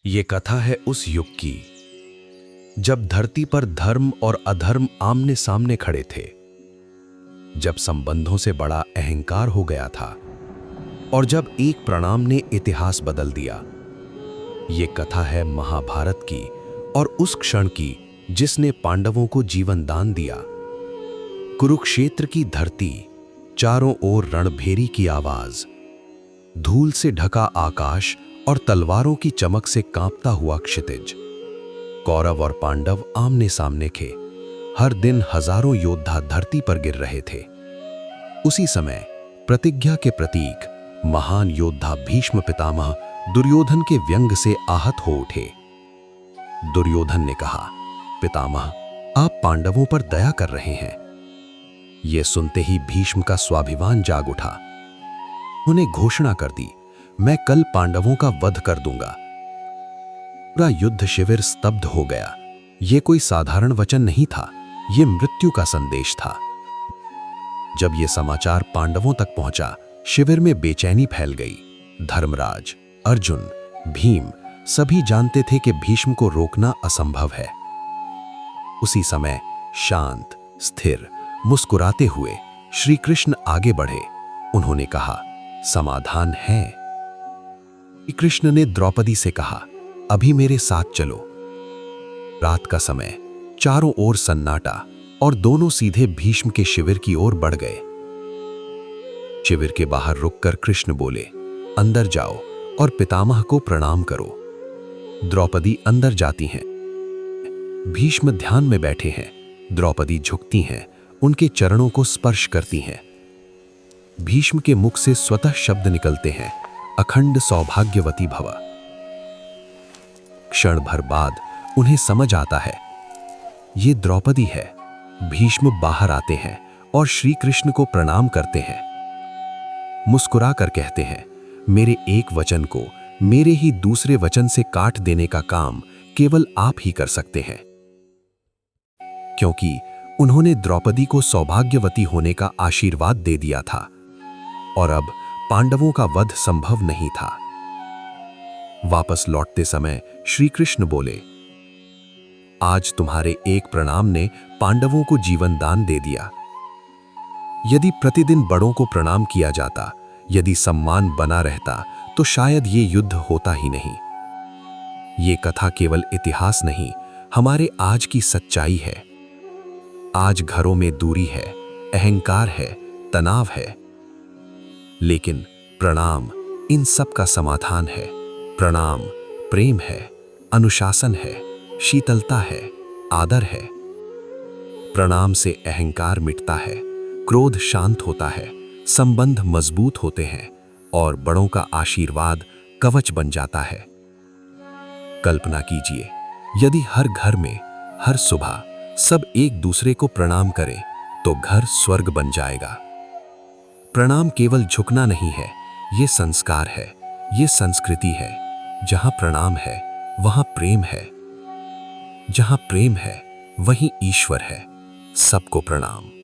ये कथा है उस युग की जब धरती पर धर्म और अधर्म आमने सामने खड़े थे, जब संबंधों से बड़ा अहंकार हो गया था और जब एक प्रणाम ने इतिहास बदल दिया। ये कथा है महाभारत की और उस क्षण की जिसने पांडवों को जीवन दान दिया। कुरुक्षेत्र की धरती, चारों ओर रणभेरी की आवाज, धूल से ढका आकाश और तलवारों की चमक से कांपता हुआ क्षितिज। कौरव और पांडव आमने सामने थे। हर दिन हजारों योद्धा धरती पर गिर रहे थे। उसी समय प्रतिज्ञा के प्रतीक महान योद्धा भीष्म पितामह दुर्योधन के व्यंग से आहत हो उठे। दुर्योधन ने कहा, पितामह, आप पांडवों पर दया कर रहे हैं। यह सुनते ही भीष्म का स्वाभिमान जाग उठा। उन्हें घोषणा कर दी, मैं कल पांडवों का वध कर दूंगा। पूरा युद्ध शिविर स्तब्ध हो गया। यह कोई साधारण वचन नहीं था, यह मृत्यु का संदेश था। जब यह समाचार पांडवों तक पहुंचा, शिविर में बेचैनी फैल गई। धर्मराज, अर्जुन, भीम सभी जानते थे कि भीष्म को रोकना असंभव है। उसी समय शांत, स्थिर, मुस्कुराते हुए श्री कृष्ण आगे बढ़े। उन्होंने कहा, समाधान है। श्री कृष्ण ने द्रौपदी से कहा, अभी मेरे साथ चलो। रात का समय, चारों ओर सन्नाटा और दोनों सीधे भीष्म के शिविर की ओर बढ़ गए। शिविर के बाहर रुककर कृष्ण बोले, अंदर जाओ और पितामह को प्रणाम करो। द्रौपदी अंदर जाती हैं। भीष्म ध्यान में बैठे हैं। द्रौपदी झुकती हैं, उनके चरणों को स्पर्श करती हैं। भीष्म के मुख से स्वतः शब्द निकलते हैं, अखंड सौभाग्यवती भव। क्षण भर बाद उन्हें समझ आता है, ये द्रौपदी है। भीष्म बाहर आते हैं और श्री कृष्ण को प्रणाम करते हैं। मुस्कुरा कर कहते हैं, मेरे एक वचन को मेरे ही दूसरे वचन से काट देने का काम केवल आप ही कर सकते हैं। क्योंकि उन्होंने द्रौपदी को सौभाग्यवती होने का आशीर्वाद दे दिया था और अब पांडवों का वध संभव नहीं था। वापस लौटते समय श्री कृष्ण बोले, आज तुम्हारे एक प्रणाम ने पांडवों को जीवन दान दे दिया। यदि प्रतिदिन बड़ों को प्रणाम किया जाता, यदि सम्मान बना रहता, तो शायद ये युद्ध होता ही नहीं। ये कथा केवल इतिहास नहीं, हमारे आज की सच्चाई है। आज घरों में दूरी है, अहंकार है, तनाव है, लेकिन प्रणाम इन सब का समाधान है। प्रणाम प्रेम है, अनुशासन है, शीतलता है, आदर है। प्रणाम से अहंकार मिटता है, क्रोध शांत होता है, संबंध मजबूत होते हैं और बड़ों का आशीर्वाद कवच बन जाता है। कल्पना कीजिए, यदि हर घर में हर सुबह सब एक दूसरे को प्रणाम करें तो घर स्वर्ग बन जाएगा। प्रणाम केवल झुकना नहीं है, ये संस्कार है, ये संस्कृति है। जहां प्रणाम है वहां प्रेम है, जहां प्रेम है वहीं ईश्वर है। सबको प्रणाम।